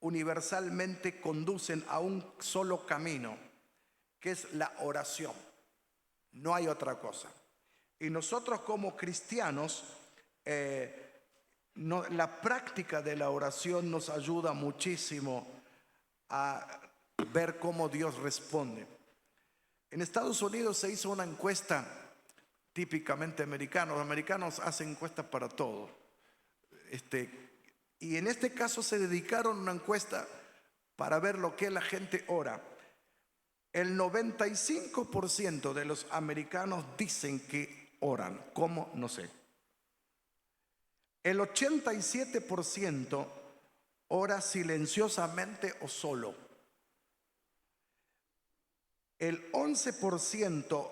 universalmente conducen a un solo camino, que es la oración. No hay otra cosa. Y nosotros como cristianos, la práctica de la oración nos ayuda muchísimo a ver cómo Dios responde. En Estados Unidos se hizo una encuesta típicamente americana. Los americanos hacen encuestas para todo. Y en este caso se dedicaron a una encuesta para ver lo que la gente ora. El 95% de los americanos dicen que oran. ¿Cómo? No sé. El 87% ora silenciosamente o solo. El 11%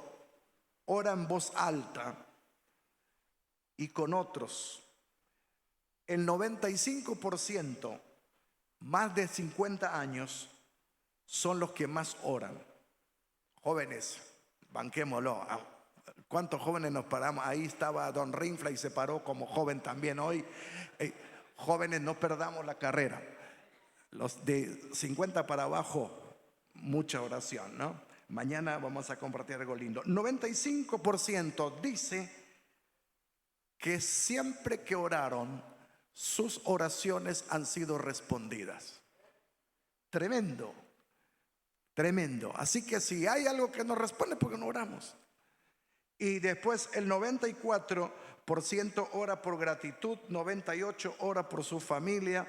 ora en voz alta y con otros. El 95%, más de 50 años, son los que más oran. Jóvenes, banquémoslo. ¿Cuántos jóvenes nos paramos? Ahí estaba Don Rinfla y se paró como joven también hoy. Jóvenes, no perdamos la carrera. Los de 50 para abajo, mucha oración, ¿no? Mañana vamos a compartir algo lindo. 95% dice que siempre que oraron, sus oraciones han sido respondidas. Tremendo, tremendo. Así que si hay algo que nos responde, ¿por qué no oramos? Y después el 94% ora por gratitud, 98% ora por su familia,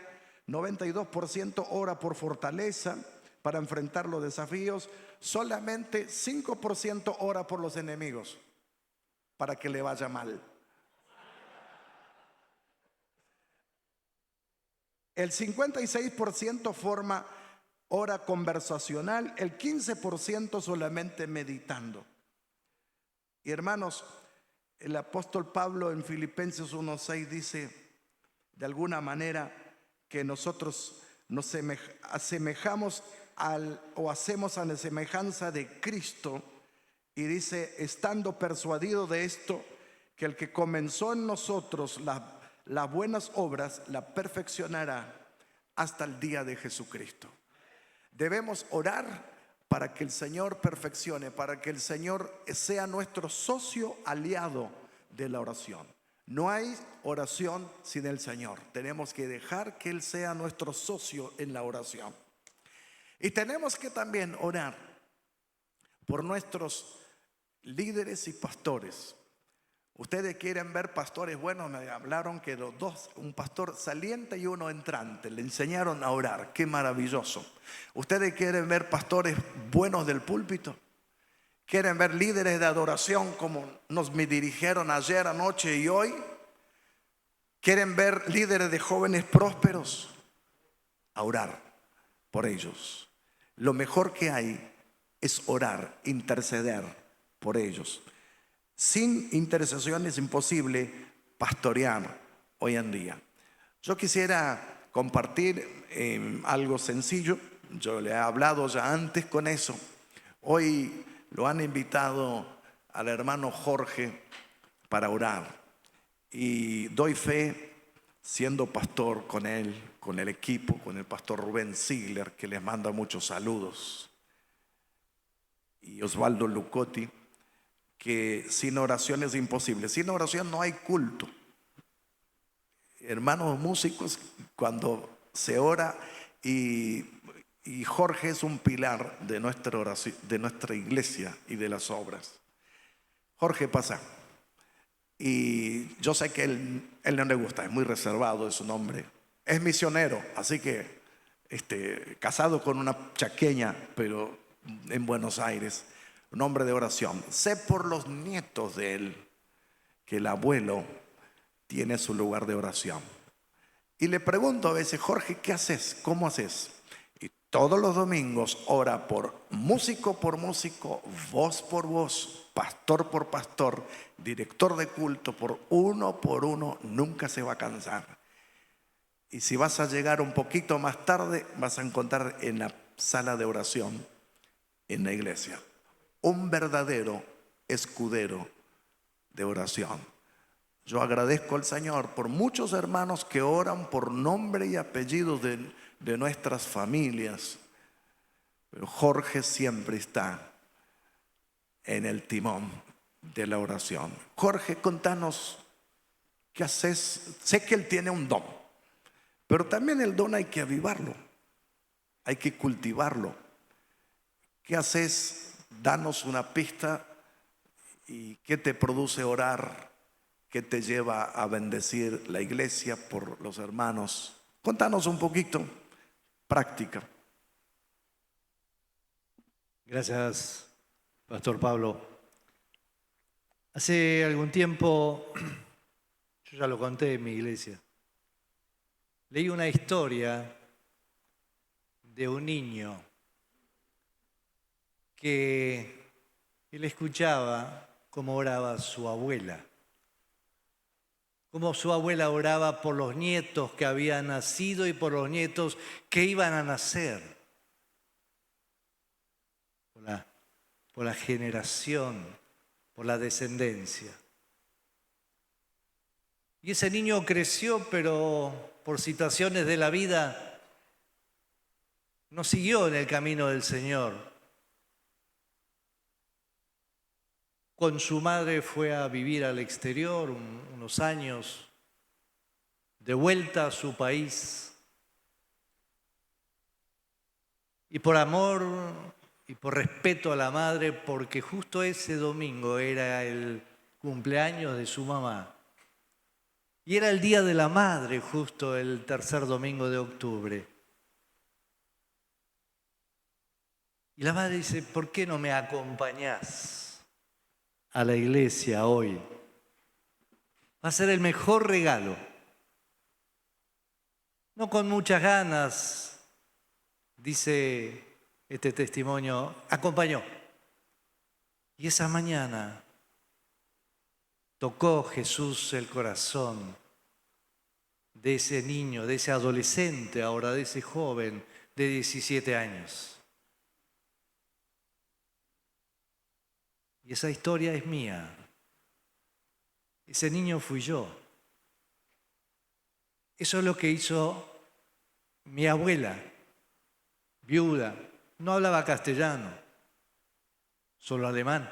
92% ora por fortaleza para enfrentar los desafíos, solamente 5% ora por los enemigos para que le vaya mal. El 56% forma hora conversacional, el 15% solamente meditando. Y hermanos, el apóstol Pablo en Filipenses 1:6 dice de alguna manera que nosotros nos asemejamos o hacemos a la semejanza de Cristo, y dice, estando persuadido de esto, que el que comenzó en nosotros las buenas obras la perfeccionará hasta el día de Jesucristo. Debemos orar para que el Señor perfeccione, para que el Señor sea nuestro socio aliado de la oración. No hay oración sin el Señor. Tenemos que dejar que Él sea nuestro socio en la oración. Y tenemos que también orar por nuestros líderes y pastores. Ustedes quieren ver pastores buenos. Me hablaron que los dos, un pastor saliente y uno entrante, le enseñaron a orar. Qué maravilloso. Ustedes quieren ver pastores buenos del púlpito. Quieren ver líderes de adoración como nos me dirigieron ayer, anoche y hoy. Quieren ver líderes de jóvenes prósperos. A orar por ellos. Lo mejor que hay es orar, interceder por ellos. Sin intercesión es imposible pastorear hoy en día. Yo quisiera compartir algo sencillo. Yo le he hablado ya antes con eso. Hoy lo han invitado al hermano Jorge para orar. Y doy fe, siendo pastor con él, con el equipo, con el pastor Rubén Ziegler, que les manda muchos saludos, y Osvaldo Lucotti, que sin oración es imposible. Sin oración no hay culto. Hermanos músicos, cuando se ora, y Jorge es un pilar de nuestra oración, de nuestra iglesia y de las obras. Jorge pasa. Y yo sé que él no le gusta, es muy reservado, es un hombre. Es misionero, así que casado con una chaqueña, pero en Buenos Aires. Un hombre de oración. Sé por los nietos de él que el abuelo tiene su lugar de oración. Y le pregunto a veces, Jorge, ¿qué haces? ¿Cómo haces? Y todos los domingos ora por músico, voz por voz, pastor por pastor, director de culto, por uno, nunca se va a cansar. Y si vas a llegar un poquito más tarde, vas a encontrar en la sala de oración, en la iglesia, un verdadero escudero de oración. Yo agradezco al Señor por muchos hermanos que oran por nombre y apellido de de nuestras familias. Pero Jorge siempre está en el timón de la oración. Jorge, contanos, ¿qué haces? Sé que él tiene un don, pero también el don hay que avivarlo, hay que cultivarlo. ¿Qué haces? Danos una pista. ¿Y qué te produce orar? ¿Qué te lleva a bendecir la iglesia por los hermanos? Contanos un poquito, práctica. Gracias, Pastor Pablo. Hace algún tiempo, yo ya lo conté en mi iglesia, leí una historia de un niño que él escuchaba cómo oraba su abuela, cómo su abuela oraba por los nietos que habían nacido y por los nietos que iban a nacer, por la generación, por la descendencia. Y ese niño creció, pero por situaciones de la vida no siguió en el camino del Señor. Con su madre fue a vivir al exterior unos años, de vuelta a su país. Y por amor y por respeto a la madre, porque justo ese domingo era el cumpleaños de su mamá. Y era el Día de la Madre, justo el tercer domingo de octubre. Y la madre dice, ¿por qué no me acompañás a la iglesia hoy? Va a ser el mejor regalo. No con muchas ganas, dice este testimonio, acompañó. Y esa mañana tocó Jesús el corazón de ese niño, de ese adolescente ahora, de ese joven de 17 años. Y esa historia es mía. Ese niño fui yo. Eso es lo que hizo mi abuela, viuda. No hablaba castellano, solo alemán,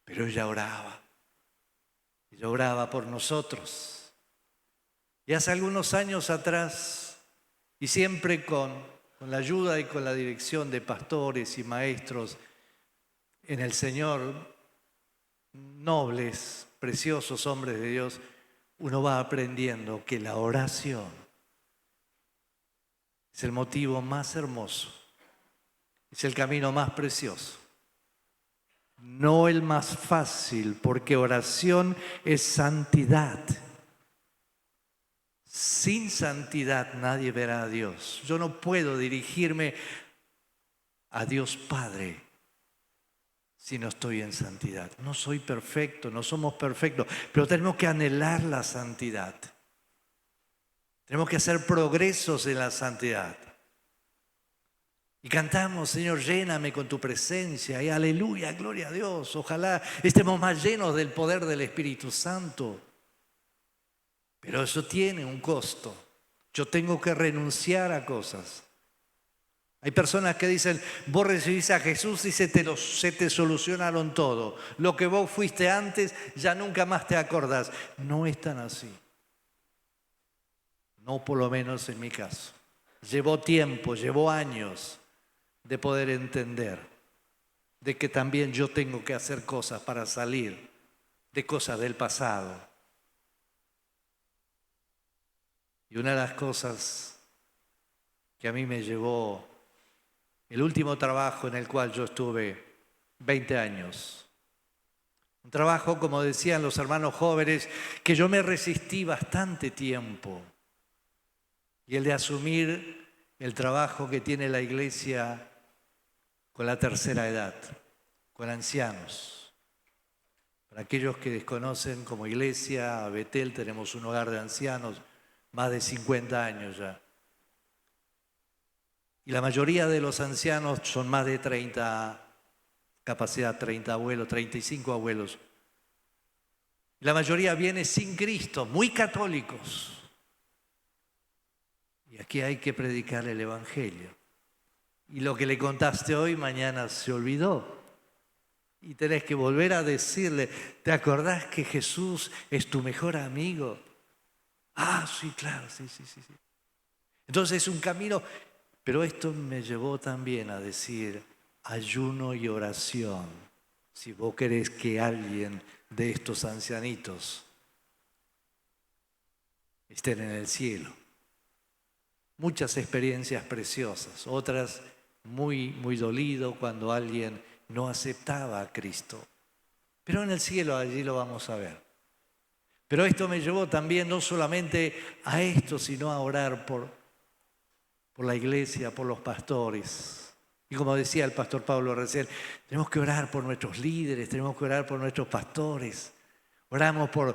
pero ella oraba. Ella oraba por nosotros. Y hace algunos años atrás, y siempre con la ayuda y con la dirección de pastores y maestros en el Señor, nobles, preciosos hombres de Dios, uno va aprendiendo que la oración es el motivo más hermoso, es el camino más precioso, no el más fácil, porque oración es santidad. Sin santidad nadie verá a Dios. Yo no puedo dirigirme a Dios Padre si no estoy en santidad. No soy perfecto, no somos perfectos, pero tenemos que anhelar la santidad. Tenemos que hacer progresos en la santidad. Y cantamos, Señor, lléname con tu presencia. Y aleluya, gloria a Dios. Ojalá estemos más llenos del poder del Espíritu Santo. Pero eso tiene un costo. Yo tengo que renunciar a cosas. Hay personas que dicen, vos recibís a Jesús y se te solucionaron todo. Lo que vos fuiste antes, ya nunca más te acordás. No es tan así. No, por lo menos en mi caso. Llevó tiempo, llevó años de poder entender de que también yo tengo que hacer cosas para salir de cosas del pasado. Y una de las cosas que a mí me llevó el último trabajo en el cual yo estuve 20 años. Un trabajo, como decían los hermanos jóvenes, que yo me resistí bastante tiempo. Y el de asumir el trabajo que tiene la iglesia con la tercera edad, con ancianos. Para aquellos que desconocen, como iglesia, a Betel tenemos un hogar de ancianos, más de 50 años ya. Y la mayoría de los ancianos son más de 30, capacidad 30 abuelos, 35 abuelos. La mayoría viene sin Cristo, muy católicos. Y aquí hay que predicar el Evangelio. Y lo que le contaste hoy, mañana se olvidó. Y tenés que volver a decirle, ¿te acordás que Jesús es tu mejor amigo? Ah, sí, claro, sí. Entonces es un camino, pero esto me llevó también a decir ayuno y oración. Si vos querés que alguien de estos ancianitos estén en el cielo. Muchas experiencias preciosas, otras muy dolido cuando alguien no aceptaba a Cristo. Pero en el cielo allí lo vamos a ver. Pero esto me llevó también no solamente a esto, sino a orar por la iglesia, por los pastores. Y como decía el pastor Pablo recién, tenemos que orar por nuestros líderes, tenemos que orar por nuestros pastores. Oramos por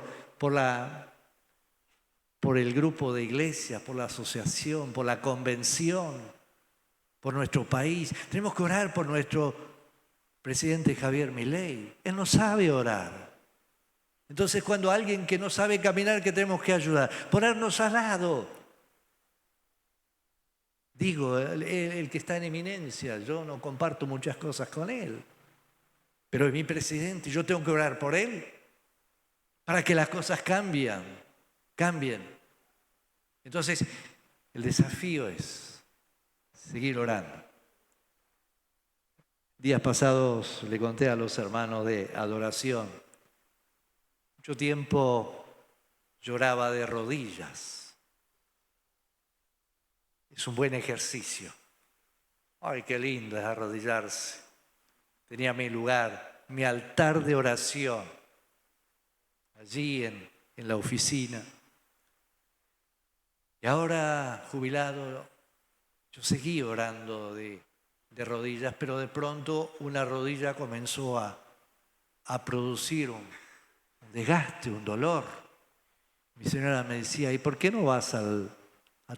el grupo de iglesias, por la asociación, por la convención, por nuestro país. Tenemos que orar por nuestro presidente Javier Milei. Él no sabe orar. Entonces, cuando alguien que no sabe caminar, ¿qué tenemos que ayudar? Ponernos al lado. Digo, el que está en eminencia, yo no comparto muchas cosas con él, pero es mi presidente y yo tengo que orar por él para que las cosas cambien. Entonces, el desafío es seguir orando. Días pasados le conté a los hermanos de adoración. Mucho tiempo lloraba de rodillas. Es un buen ejercicio. Ay, qué lindo es arrodillarse. Tenía mi lugar, mi altar de oración, allí en la oficina. Y ahora, jubilado, yo seguí orando de rodillas, pero de pronto una rodilla comenzó a producir un desgaste, un dolor. Mi señora me decía, ¿y por qué no vas al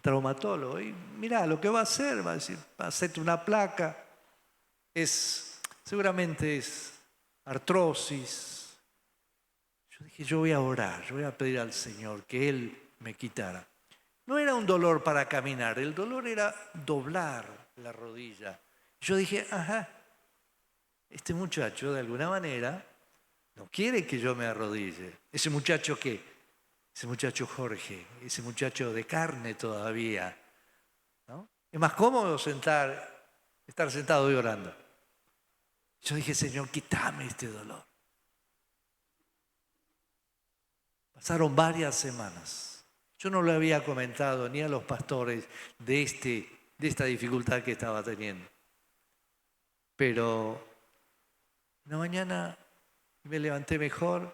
traumatólogo? Y mirá, lo que va a hacer, va a decir, va a hacerte una placa, seguramente es artrosis. Yo dije, yo voy a orar, yo voy a pedir al Señor que Él me quitara. No era un dolor para caminar, el dolor era doblar la rodilla. Yo dije, este muchacho de alguna manera no quiere que yo me arrodille. ¿Ese muchacho qué? Ese muchacho Jorge, ese muchacho de carne todavía, ¿no? Es más cómodo estar sentado y orando. Yo dije, Señor, quítame este dolor. Pasaron varias semanas. Yo no le había comentado ni a los pastores de esta dificultad que estaba teniendo. Pero una mañana me levanté mejor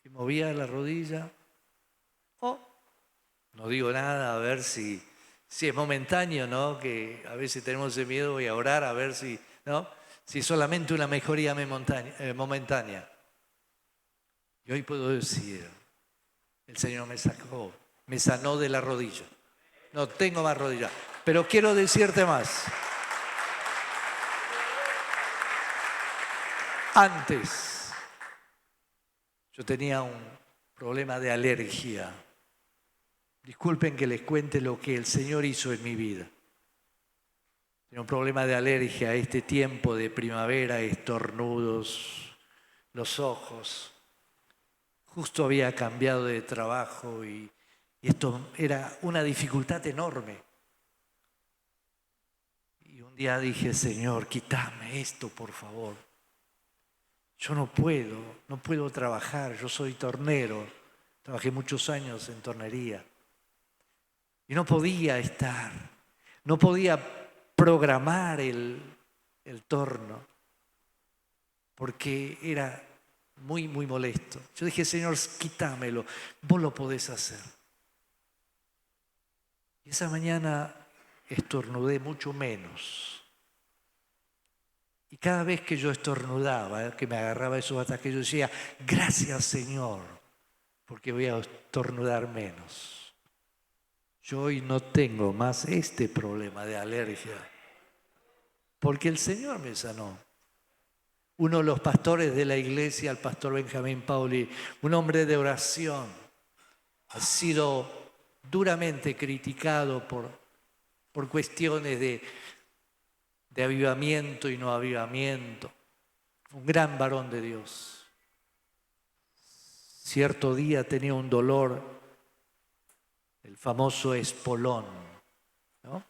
y movía la rodilla. No digo nada, a ver si es momentáneo, ¿no? Que a veces tenemos ese miedo, voy a orar a ver si, ¿no? Si es solamente una mejoría momentánea. Y hoy puedo decir, el Señor me sanó de la rodilla. No tengo más rodilla. Pero quiero decirte más. Antes, yo tenía un problema de alergia. Disculpen que les cuente lo que el Señor hizo en mi vida. Tenía un problema de alergia a este tiempo de primavera, estornudos, los ojos. Justo había cambiado de trabajo y esto era una dificultad enorme. Y un día dije, Señor, quítame esto, por favor. Yo no puedo trabajar, yo soy tornero, trabajé muchos años en tornería. Y no podía programar el torno, porque era muy molesto. Yo dije, Señor, quítamelo, vos lo podés hacer. Y esa mañana estornudé mucho menos. Y cada vez que yo estornudaba, que me agarraba esos ataques, yo decía, gracias Señor, porque voy a estornudar menos. Yo hoy no tengo más este problema de alergia, porque el Señor me sanó. Uno de los pastores de la iglesia, el pastor Benjamín Pauli, un hombre de oración, ha sido duramente criticado por cuestiones de avivamiento y no avivamiento. Un gran varón de Dios. Cierto día tenía un dolor, el famoso espolón, ¿no?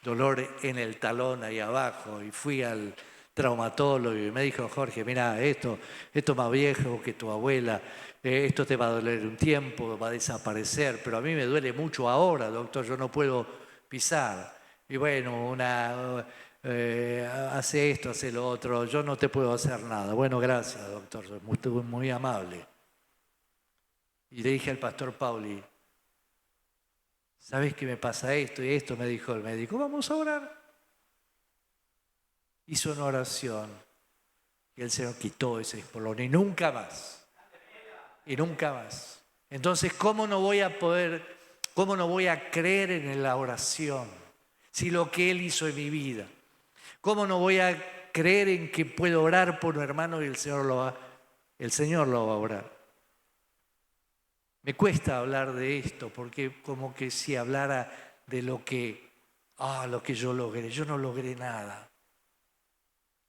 Dolor en el talón ahí abajo, y fui al traumatólogo y me dijo: Jorge, mira, esto es más viejo que tu abuela, esto te va a doler un tiempo, va a desaparecer, pero a mí me duele mucho ahora, doctor, yo no puedo pisar. Y bueno, hace esto, hace lo otro, yo no te puedo hacer nada. Bueno, gracias, doctor, soy muy amable. Y le dije al pastor Pauli: ¿sabes qué me pasa esto y esto? Me dijo el médico: vamos a orar. Hizo una oración y el Señor quitó ese espolón y nunca más. Y nunca más. Entonces, ¿cómo no voy a creer en la oración si lo que Él hizo en mi vida? ¿Cómo no voy a creer en que puedo orar por un hermano y el Señor lo va a orar? Me cuesta hablar de esto porque como que si hablara de lo que yo logré. Yo no logré nada.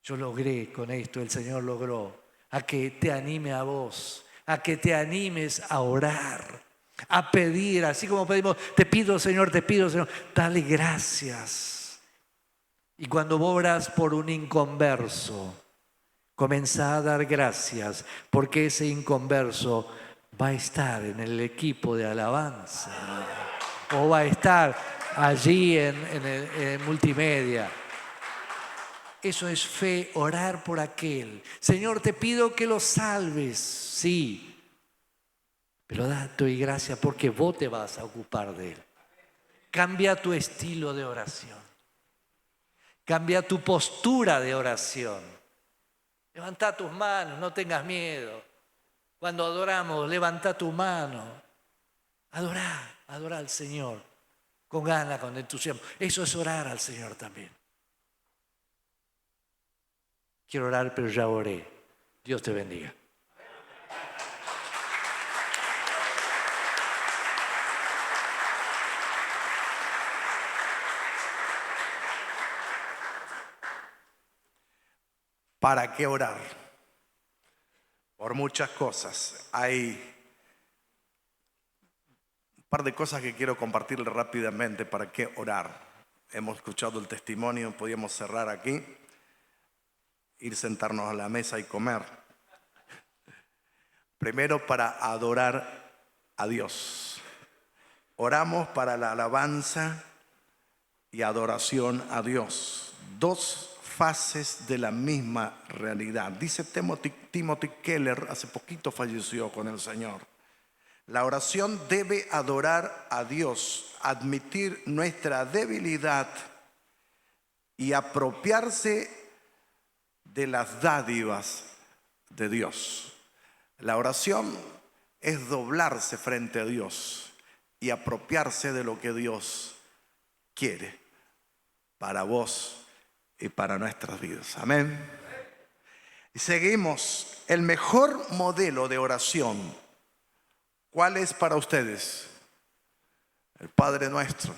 Yo logré con esto, el Señor logró, a que te anime a vos, a que te animes a orar, a pedir, así como pedimos: te pido Señor, dale gracias. Y cuando vos orás por un inconverso, comenzá a dar gracias, porque ese inconverso va a estar en el equipo de alabanza o va a estar allí en el multimedia. Eso es fe, orar por aquel. Señor, te pido que lo salves, sí, pero doy gracias porque vos te vas a ocupar de él. Cambia tu estilo de oración. Cambia tu postura de oración. Levanta tus manos, no tengas miedo. Cuando adoramos, levanta tu mano. Adora al Señor con ganas, con entusiasmo. Eso es orar al Señor también. Quiero orar, pero ya oré. Dios te bendiga. ¿Para qué orar? Por muchas cosas. Hay un par de cosas que quiero compartirles rápidamente. ¿Para qué orar? Hemos escuchado el testimonio, podíamos cerrar aquí, ir sentarnos a la mesa y comer. Primero, para adorar a Dios. Oramos para la alabanza y adoración a Dios. Dos fases de la misma realidad. Dice Timothy Keller, hace poquito falleció con el Señor: la oración debe adorar a Dios, admitir nuestra debilidad y apropiarse de las dádivas de Dios. La oración es doblarse frente a Dios y apropiarse de lo que Dios quiere para vos y para nuestras vidas. Amén. Y seguimos. El mejor modelo de oración, ¿cuál es para ustedes? El Padre Nuestro.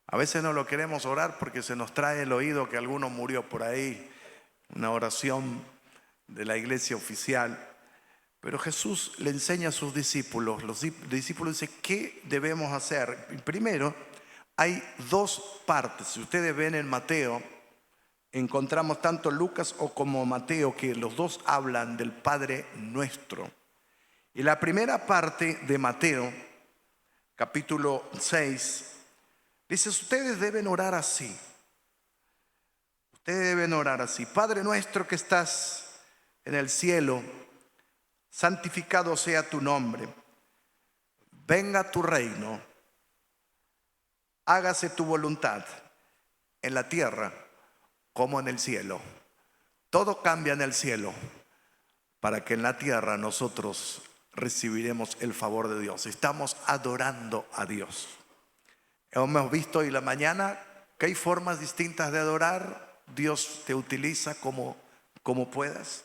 A veces no lo queremos orar porque se nos trae el oído que alguno murió por ahí, una oración de la iglesia oficial. Pero Jesús le enseña a sus discípulos. Los discípulos dicen: ¿qué debemos hacer? Y primero, hay dos partes. Si ustedes ven en Mateo, encontramos tanto Lucas como Mateo que los dos hablan del Padre Nuestro. Y la primera parte de Mateo, capítulo 6, dice: ustedes deben orar así. Ustedes deben orar así: Padre nuestro que estás en el cielo, santificado sea tu nombre. Venga tu reino. Hágase tu voluntad en la tierra como en el cielo. Todo cambia en el cielo para que en la tierra nosotros recibiremos el favor de Dios. Estamos adorando a Dios. Hemos visto hoy en la mañana que hay formas distintas de adorar. Dios te utiliza como puedas.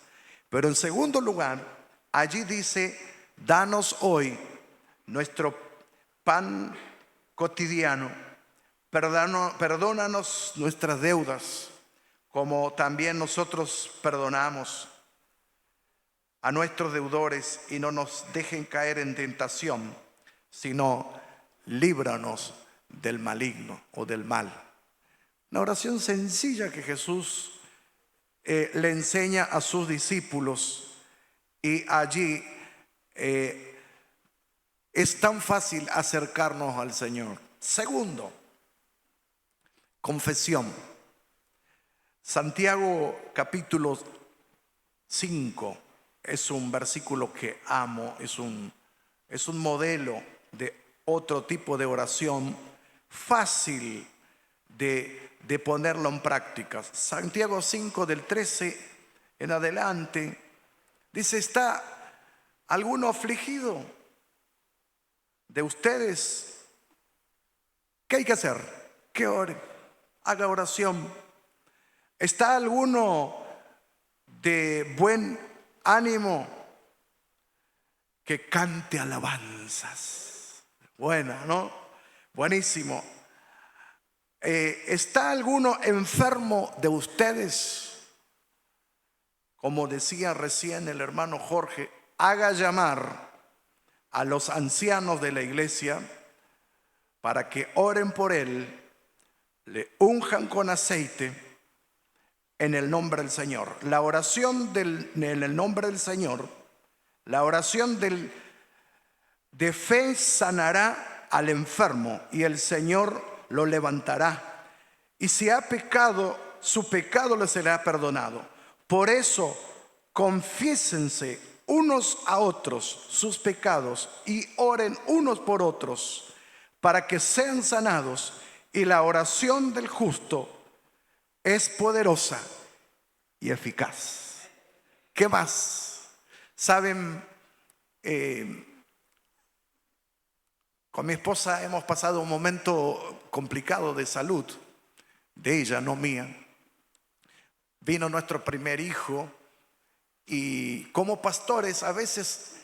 Pero en segundo lugar, allí dice: danos hoy nuestro pan cotidiano. Perdónanos nuestras deudas, como también nosotros perdonamos a nuestros deudores, y no nos dejen caer en tentación, sino líbranos del maligno o del mal. Una oración sencilla que Jesús le enseña a sus discípulos, y allí es tan fácil acercarnos al Señor. Segundo, confesión. Santiago capítulo 5 es un versículo que amo, es un modelo de otro tipo de oración fácil de ponerlo en práctica. Santiago 5 del 13 en adelante dice: ¿está alguno afligido de ustedes? ¿Qué hay que hacer? Que ore, haga oración. ¿Está alguno de buen ánimo? Que cante alabanzas. Buena, ¿no? Buenísimo. ¿Está alguno enfermo de ustedes? Como decía recién el hermano Jorge, haga llamar a los ancianos de la iglesia para que oren por él, le unjan con aceite en el nombre del Señor. La oración en el nombre del Señor, la oración de fe sanará al enfermo, y el Señor lo levantará. Y si ha pecado, su pecado le será perdonado. Por eso, confiésense unos a otros sus pecados y oren unos por otros para que sean sanados. Y la oración del justo es poderosa y eficaz. ¿Qué más? Saben, con mi esposa hemos pasado un momento complicado de salud, de ella, no mía. Vino nuestro primer hijo, y como pastores a veces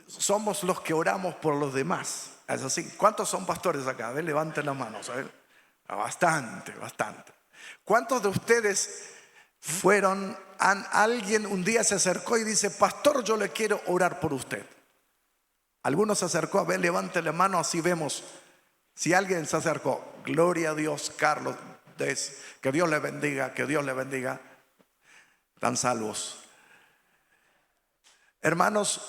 somos los que oramos por los demás. ¿Es así? ¿Cuántos son pastores acá? A ver, levanten las manos. A ver. Bastante. ¿Cuántos de ustedes alguien un día se acercó y dice: pastor, yo le quiero orar por usted? ¿Alguno se acercó? A ver, levante la mano, así vemos si alguien se acercó. Gloria a Dios, Carlos. Que Dios le bendiga, que Dios le bendiga. Están salvos. Hermanos,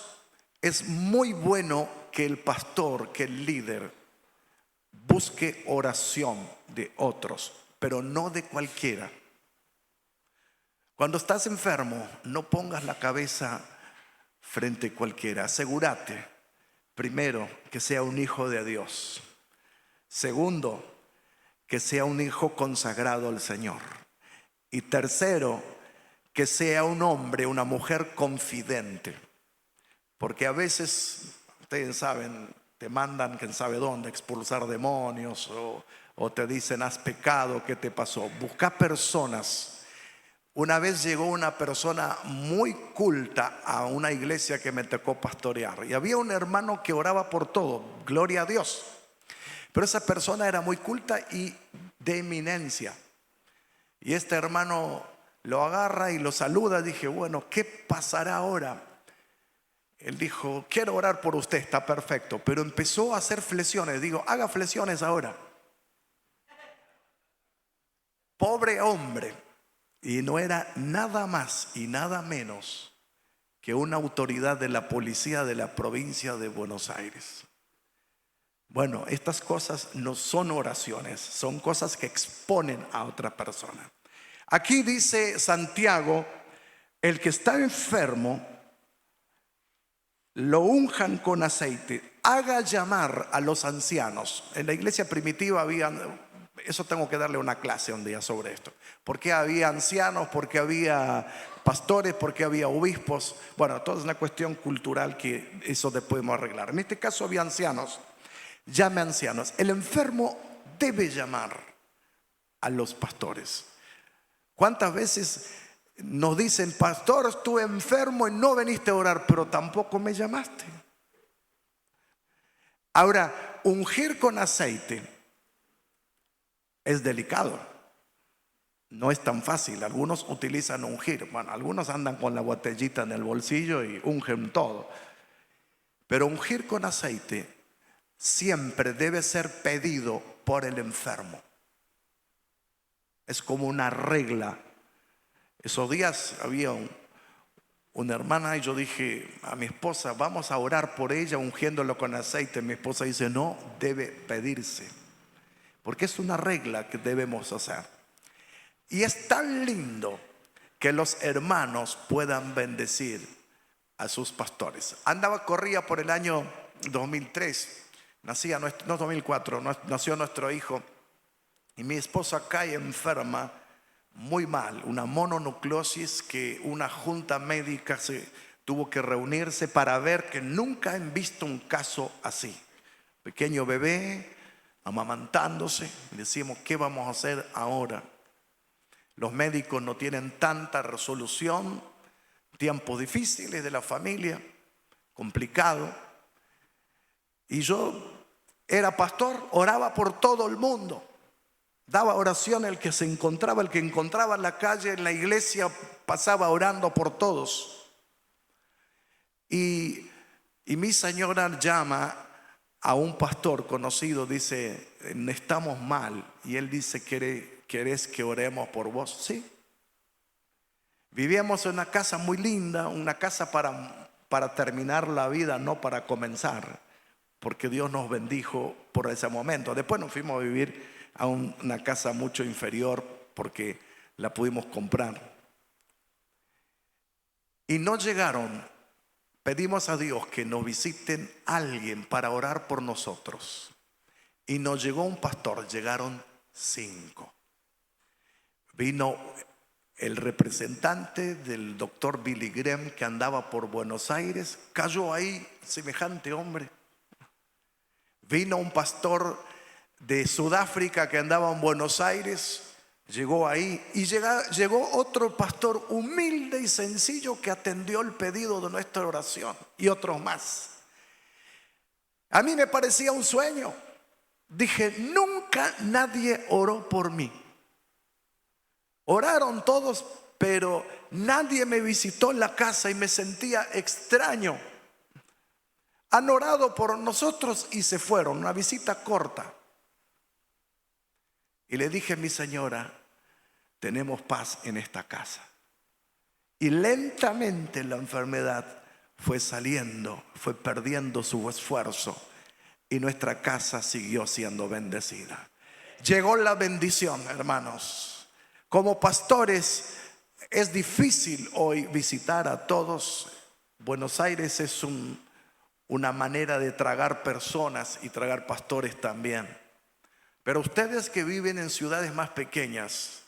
es muy bueno que el pastor, que el líder, busque oración de otros, pero no de cualquiera. Cuando estás enfermo, no pongas la cabeza frente a cualquiera. Asegúrate, primero, que sea un hijo de Dios. Segundo, que sea un hijo consagrado al Señor. Y tercero, que sea un hombre, una mujer confidente. Porque a veces, ustedes saben, te mandan quién sabe dónde, expulsar demonios, o te dicen: has pecado, ¿qué te pasó? Busca personas. Una vez llegó una persona muy culta a una iglesia que me tocó pastorear, y había un hermano que oraba por todo, gloria a Dios. Pero esa persona era muy culta y de eminencia. Y este hermano lo agarra y lo saluda. Dije: bueno, ¿qué pasará ahora? Él dijo: quiero orar por usted. Está perfecto. Pero empezó a hacer flexiones. Digo: haga flexiones ahora. Pobre hombre. Y no era nada más y nada menos que una autoridad de la policía de la provincia de Buenos Aires. Bueno, estas cosas no son oraciones, son cosas que exponen a otra persona. Aquí dice Santiago: el que está enfermo, lo unjan con aceite, haga llamar a los ancianos. En la iglesia primitiva había, eso tengo que darle una clase un día sobre esto. ¿Por qué había ancianos? ¿Por qué había pastores? ¿Por qué había obispos? Bueno, toda es una cuestión cultural que eso después podemos arreglar. En este caso había ancianos. Llame ancianos. El enfermo debe llamar a los pastores. ¿Cuántas veces nos dicen: pastor, estuve enfermo y no viniste a orar, pero tampoco me llamaste? Ahora, ungir con aceite es delicado. No es tan fácil. Algunos utilizan ungir. Bueno, algunos andan con la botellita en el bolsillo y ungen todo. Pero ungir con aceite siempre debe ser pedido por el enfermo. Es como una regla. Esos días había una hermana y yo dije a mi esposa, vamos a orar por ella ungiéndolo con aceite. Mi esposa dice, no, debe pedirse. Porque es una regla que debemos hacer. Y es tan lindo que los hermanos puedan bendecir a sus pastores. Corría por el año 2003, nació nuestro hijo, y mi esposa cae enferma muy mal, una mononucleosis que una junta médica se tuvo que reunirse para ver, que nunca han visto un caso así. Pequeño bebé, amamantándose, decimos, ¿qué vamos a hacer ahora? Los médicos no tienen tanta resolución, tiempos difíciles de la familia, complicado. Y yo era pastor, oraba por todo el mundo. Daba oración el que encontraba en la calle, en la iglesia, pasaba orando por todos. Y mi señora llama a un pastor conocido, dice, estamos mal. Y él dice, ¿querés que oremos por vos? Sí. Vivíamos en una casa muy linda, una casa para terminar la vida, no para comenzar, porque Dios nos bendijo por ese momento. Después nos fuimos a vivir a una casa mucho inferior porque la pudimos comprar. Y no llegaron. Pedimos a Dios que nos visiten alguien para orar por nosotros. Y nos llegó un pastor, llegaron 5. Vino el representante del doctor Billy Graham que andaba por Buenos Aires, cayó ahí semejante hombre. Vino un pastor de Sudáfrica que andaba en Buenos Aires, llegó ahí. Y llegó otro pastor humilde y sencillo que atendió el pedido de nuestra oración, y otros más. A mí me parecía un sueño. Dije, nunca nadie oró por mí. Oraron todos, pero nadie me visitó en la casa y me sentía extraño. Han orado por nosotros y se fueron, una visita corta. Y le dije a mi señora, tenemos paz en esta casa. Y lentamente la enfermedad fue saliendo, fue perdiendo su esfuerzo, y nuestra casa siguió siendo bendecida. Llegó la bendición, hermanos. Como pastores es difícil hoy visitar a todos. Buenos Aires es una manera de tragar personas y tragar pastores también. Pero ustedes que viven en ciudades más pequeñas,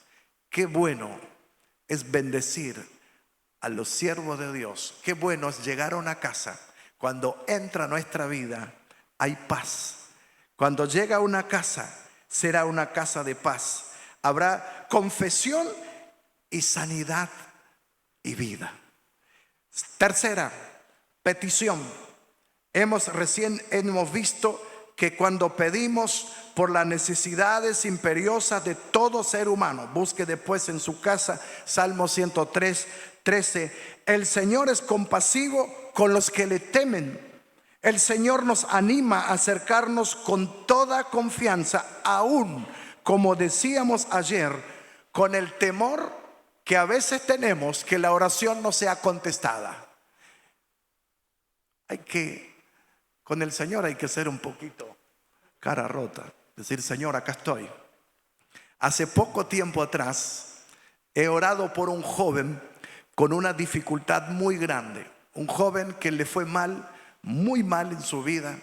qué bueno es bendecir a los siervos de Dios. Qué bueno es llegar a una casa. Cuando entra a nuestra vida hay paz. Cuando llega a una casa, será una casa de paz. Habrá confesión y sanidad y vida. Tercera, petición. Recién hemos visto que cuando pedimos por las necesidades imperiosas de todo ser humano, busque después en su casa Salmo 103, 13. El Señor es compasivo con los que le temen. El Señor nos anima a acercarnos con toda confianza, aún, como decíamos ayer, con el temor que a veces tenemos que la oración no sea contestada. Con el Señor hay que ser un poquito cara rota, decir, Señor, acá estoy. Hace poco tiempo atrás he orado por un joven con una dificultad muy grande, un joven que le fue mal, muy mal en su vida,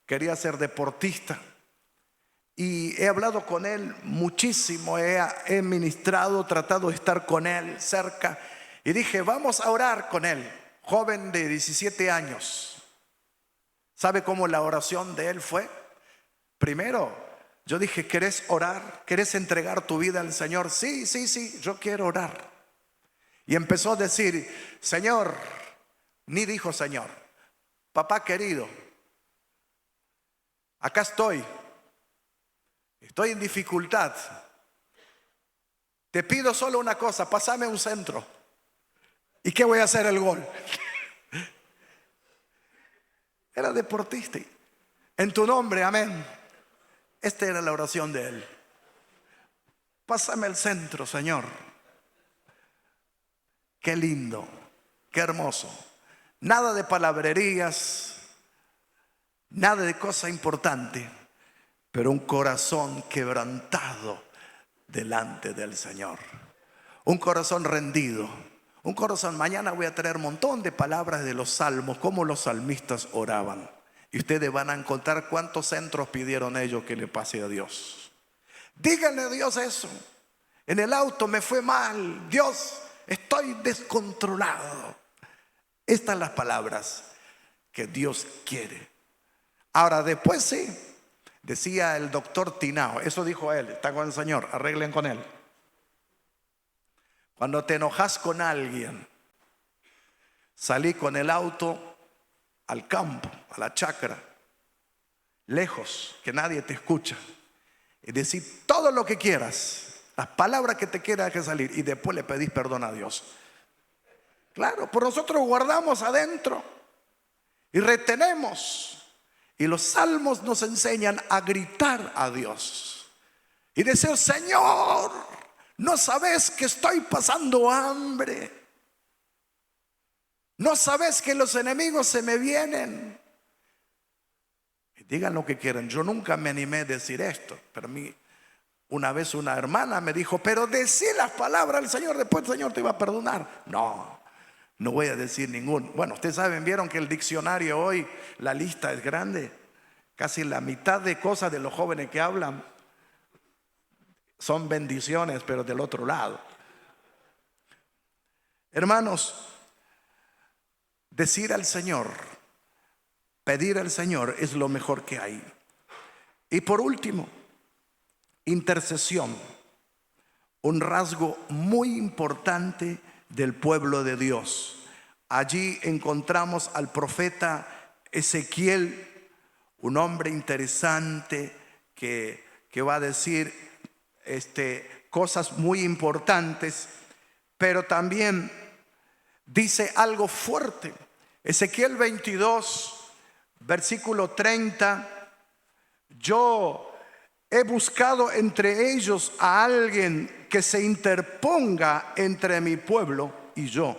quería ser deportista. Y he hablado con él muchísimo, he ministrado, tratado de estar con él cerca. Y dije, vamos a orar con él, joven de 17 años. ¿Sabe cómo la oración de él fue? Primero, yo dije, ¿querés orar? ¿Querés entregar tu vida al Señor? Sí, yo quiero orar. Y empezó a decir, Señor, ni dijo Señor, papá querido, acá estoy en dificultad. Te pido solo una cosa, pásame un centro. ¿Y qué voy a hacer el gol? Era deportista. En tu nombre, amén. Esta era la oración de él. Pásame el centro, Señor. Qué lindo, qué hermoso. Nada de palabrerías, nada de cosa importante, pero un corazón quebrantado delante del Señor. Un corazón rendido. Un corazón, mañana voy a traer un montón de palabras de los salmos, cómo los salmistas oraban. Y ustedes van a encontrar cuántos centros pidieron ellos que le pase a Dios. Díganle a Dios eso. En el auto me fue mal. Dios, estoy descontrolado. Estas son las palabras que Dios quiere. Ahora después sí, decía el doctor Tinao, eso dijo él, está con el Señor, arreglen con él. Cuando te enojas con alguien, salí con el auto al campo, a la chacra, lejos, que nadie te escucha, y decir todo lo que quieras, las palabras que te quieras que salir, y después le pedís perdón a Dios. Claro, por nosotros guardamos adentro y retenemos, y los salmos nos enseñan a gritar a Dios y decir: Señor, no sabes que estoy pasando hambre, no sabes que los enemigos se me vienen. Y digan lo que quieran. Yo nunca me animé a decir esto, pero a mí una vez una hermana me dijo: pero decí las palabras al Señor, después el Señor te va a perdonar. No voy a decir ningún. Bueno, ustedes saben, vieron que el diccionario hoy, la lista es grande. Casi la mitad de cosas de los jóvenes que hablan son bendiciones, pero del otro lado. Hermanos, decir al Señor, pedir al Señor es lo mejor que hay. Y por último, intercesión, un rasgo muy importante del pueblo de Dios. Allí encontramos al profeta Ezequiel, un hombre interesante que va a decir cosas muy importantes, pero también dice algo fuerte. Ezequiel 22, versículo 30: yo he buscado entre ellos a alguien que se interponga entre mi pueblo y yo,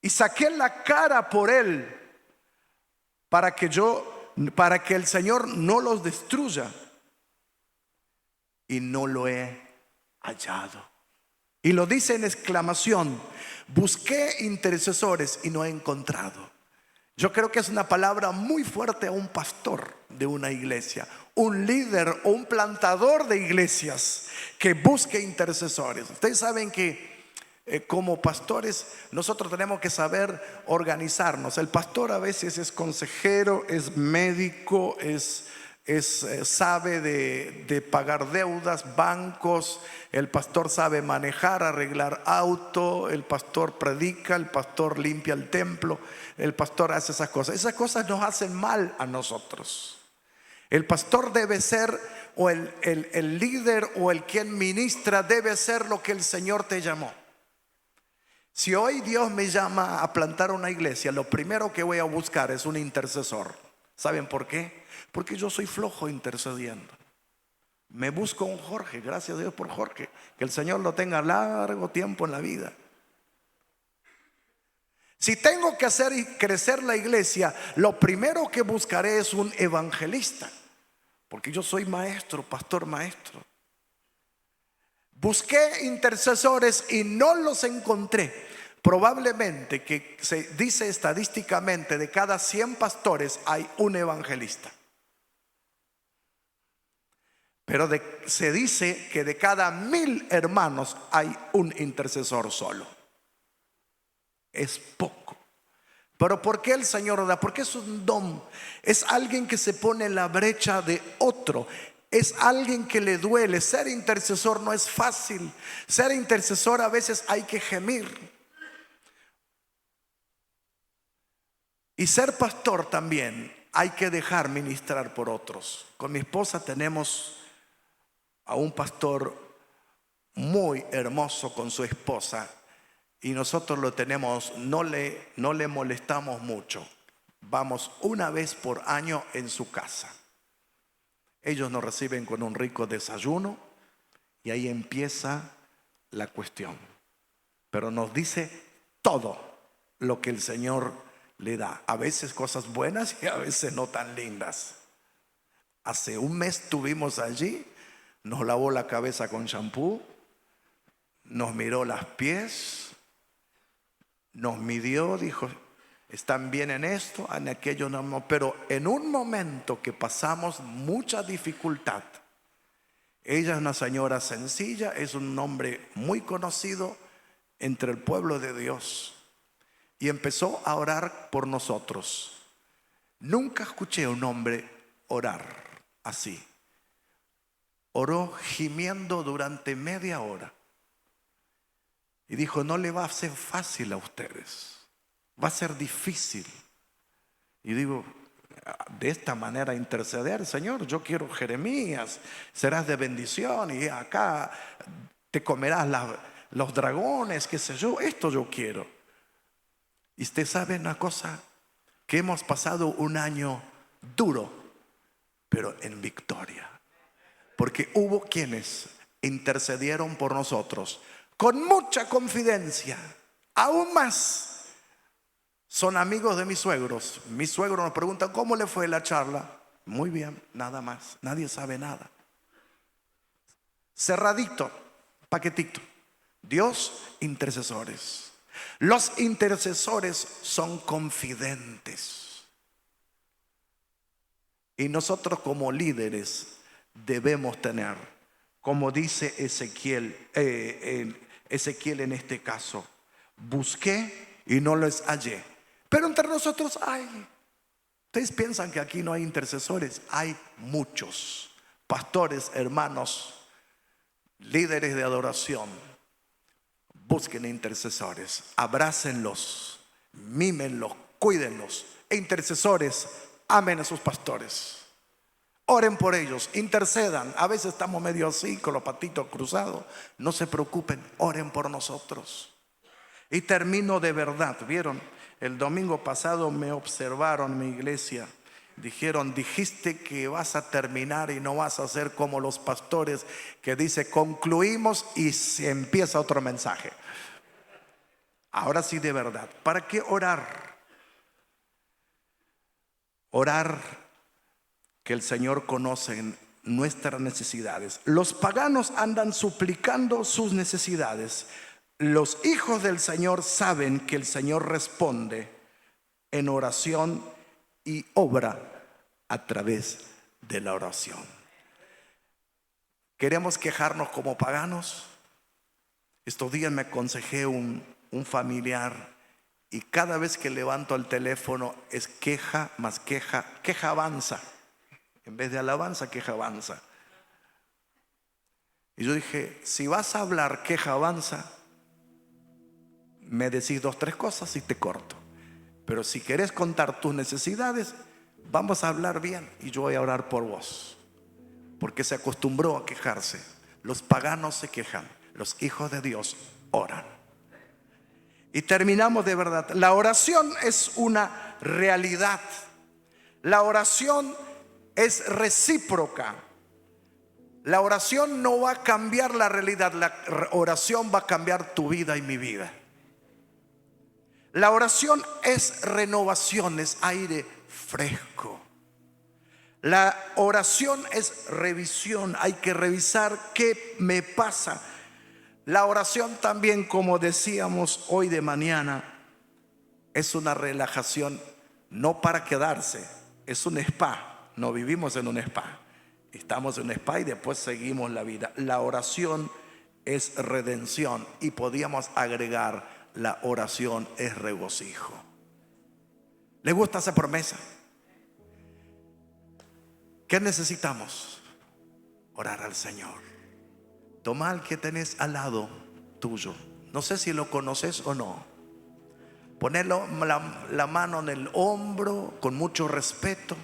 y saqué la cara por él para que el Señor no los destruya, y no lo he hallado. Y lo dice en exclamación: busqué intercesores y no he encontrado. Yo creo que es una palabra muy fuerte a un pastor de una iglesia, un líder o un plantador de iglesias que busque intercesores. Ustedes saben que como pastores nosotros tenemos que saber organizarnos. El pastor a veces es consejero, es médico, sabe de pagar deudas, bancos. El pastor sabe manejar, arreglar auto. El pastor predica, el pastor limpia el templo. El pastor hace esas cosas. Esas cosas nos hacen mal a nosotros. El pastor debe ser, o el líder o el quien ministra debe ser lo que el Señor te llamó. Si hoy Dios me llama a plantar una iglesia, lo primero que voy a buscar es un intercesor. ¿Saben por qué? Porque yo soy flojo intercediendo. Me busco un Jorge, gracias a Dios por Jorge, que el Señor lo tenga largo tiempo en la vida. Si tengo que hacer crecer la iglesia, lo primero que buscaré es un evangelista, porque yo soy maestro, pastor maestro. Busqué intercesores y no los encontré. Probablemente que se dice estadísticamente de cada 100 pastores hay un evangelista. Pero se dice que de cada 1000 hermanos hay un intercesor solo. Es poco. Pero ¿por qué el Señor da? Porque es un don. Es alguien que se pone en la brecha de otro. Es alguien que le duele. Ser intercesor no es fácil. Ser intercesor a veces hay que gemir. Y ser pastor también hay que dejar ministrar por otros. Con mi esposa tenemos a un pastor muy hermoso con su esposa y nosotros lo tenemos, no le molestamos mucho. Vamos una vez por año en su casa. Ellos nos reciben con un rico desayuno y ahí empieza la cuestión. Pero nos dice todo lo que el Señor le da. A veces cosas buenas y a veces no tan lindas. Hace un mes estuvimos allí, nos lavó la cabeza con shampoo, nos miró los pies, nos midió, dijo, están bien en esto, en aquello no. Pero en un momento que pasamos mucha dificultad, ella es una señora sencilla, es un nombre muy conocido entre el pueblo de Dios, y empezó a orar por nosotros. Nunca escuché a un hombre orar así. Oró gimiendo durante media hora y dijo, no le va a ser fácil a ustedes, va a ser difícil. Y digo, de esta manera interceder, Señor, yo quiero Jeremías, serás de bendición y acá te comerás los dragones, qué sé yo, esto yo quiero. Y usted sabe una cosa, que hemos pasado un año duro, pero en victoria, porque hubo quienes intercedieron por nosotros con mucha confidencia. Aún más, son amigos de mis suegros. Mis suegros nos preguntan, ¿cómo le fue la charla? Muy bien, nada más, nadie sabe nada. Cerradito, paquetito. Dios, intercesores. Los intercesores son confidentes. Y nosotros como líderes debemos tener, como dice Ezequiel en este caso, busqué y no los hallé, pero entre nosotros hay. Ustedes piensan que aquí no hay intercesores, hay muchos pastores, hermanos, líderes de adoración. Busquen intercesores, abrácenlos, mímenlos, cuídenlos. E intercesores, amen a sus pastores. Oren por ellos, intercedan. A veces estamos medio así, con los patitos cruzados. No se preocupen, oren por nosotros. Y termino de verdad. ¿Vieron? El domingo pasado me observaron en mi iglesia. Dijeron, dijiste que vas a terminar y no vas a ser como los pastores que dice concluimos y se empieza otro mensaje. Ahora sí, de verdad, ¿para qué orar? Orar que el Señor conoce nuestras necesidades. Los paganos andan suplicando sus necesidades. Los hijos del Señor saben que el Señor responde en oración y obra a través de la oración. ¿Queremos quejarnos como paganos? Estos días me aconsejé un familiar y cada vez que levanto el teléfono es queja más queja, queja avanza. En vez de alabanza, queja avanza. Y yo dije, si vas a hablar queja avanza, me decís 2, 3 cosas y te corto. Pero si querés contar tus necesidades, vamos a hablar bien y yo voy a orar por vos. Porque se acostumbró a quejarse. Los paganos se quejan, los hijos de Dios oran. Y terminamos de verdad. La oración es una realidad. La oración es recíproca. La oración no va a cambiar la realidad. La oración va a cambiar tu vida y mi vida. La oración es renovación, es aire fresco. La oración es revisión. Hay que revisar qué me pasa. La oración también, como decíamos hoy de mañana, es una relajación, no para quedarse, es un spa. No vivimos en un spa, estamos en un spa y después seguimos la vida. La oración es redención y podíamos agregar, la oración es regocijo. ¿Le gusta esa promesa? ¿Qué necesitamos? Orar al Señor. Toma al que tenés al lado tuyo. No sé si lo conoces o no. Ponerlo la mano en el hombro con mucho respeto.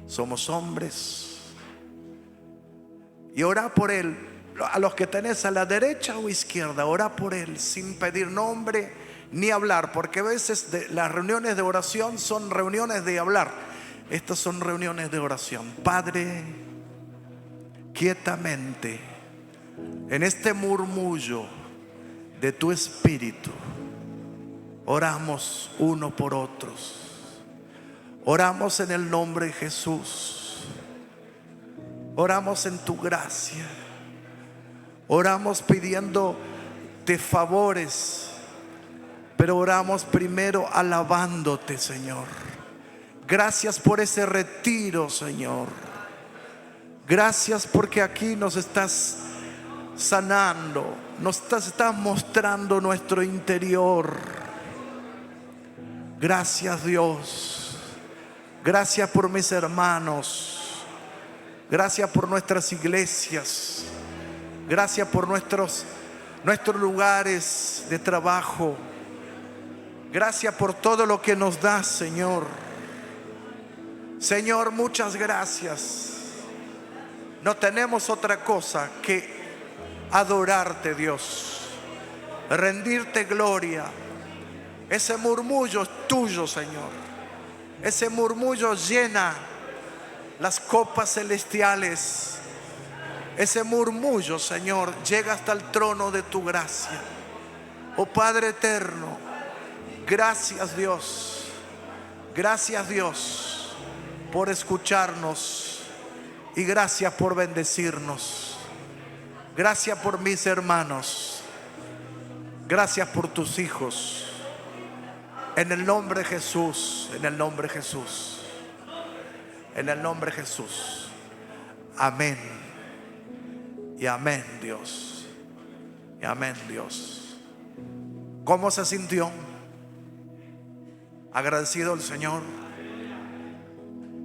Somos hombres. Y ora por él. A los que tenés a la derecha o izquierda, ora por él sin pedir nombre ni hablar, porque a veces las reuniones de oración son reuniones de hablar. Estas son reuniones de oración. Padre, quietamente, en este murmullo de tu espíritu, oramos uno por otros. Oramos en el nombre de Jesús. Oramos en tu gracia. Oramos pidiéndote favores, pero oramos primero alabándote, Señor. Gracias por ese retiro, Señor. Gracias porque aquí nos estás sanando, nos estás mostrando nuestro interior. Gracias, Dios. Gracias por mis hermanos. Gracias por nuestras iglesias. Gracias por nuestros lugares de trabajo. Gracias por todo lo que nos das, Señor. Señor, muchas gracias. No tenemos otra cosa que adorarte, Dios. Rendirte gloria. Ese murmullo es tuyo, Señor. Ese murmullo llena las copas celestiales. Ese murmullo, Señor, llega hasta el trono de tu gracia. Oh Padre eterno, gracias, Dios. Gracias, Dios, por escucharnos. Y gracias por bendecirnos. Gracias por mis hermanos. Gracias por tus hijos. En el nombre de Jesús. En el nombre de Jesús. En el nombre de Jesús. Amén. Y amén, Dios. Y amén, Dios. ¿Cómo se sintió? ¿Agradecido al Señor?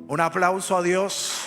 Un aplauso a Dios.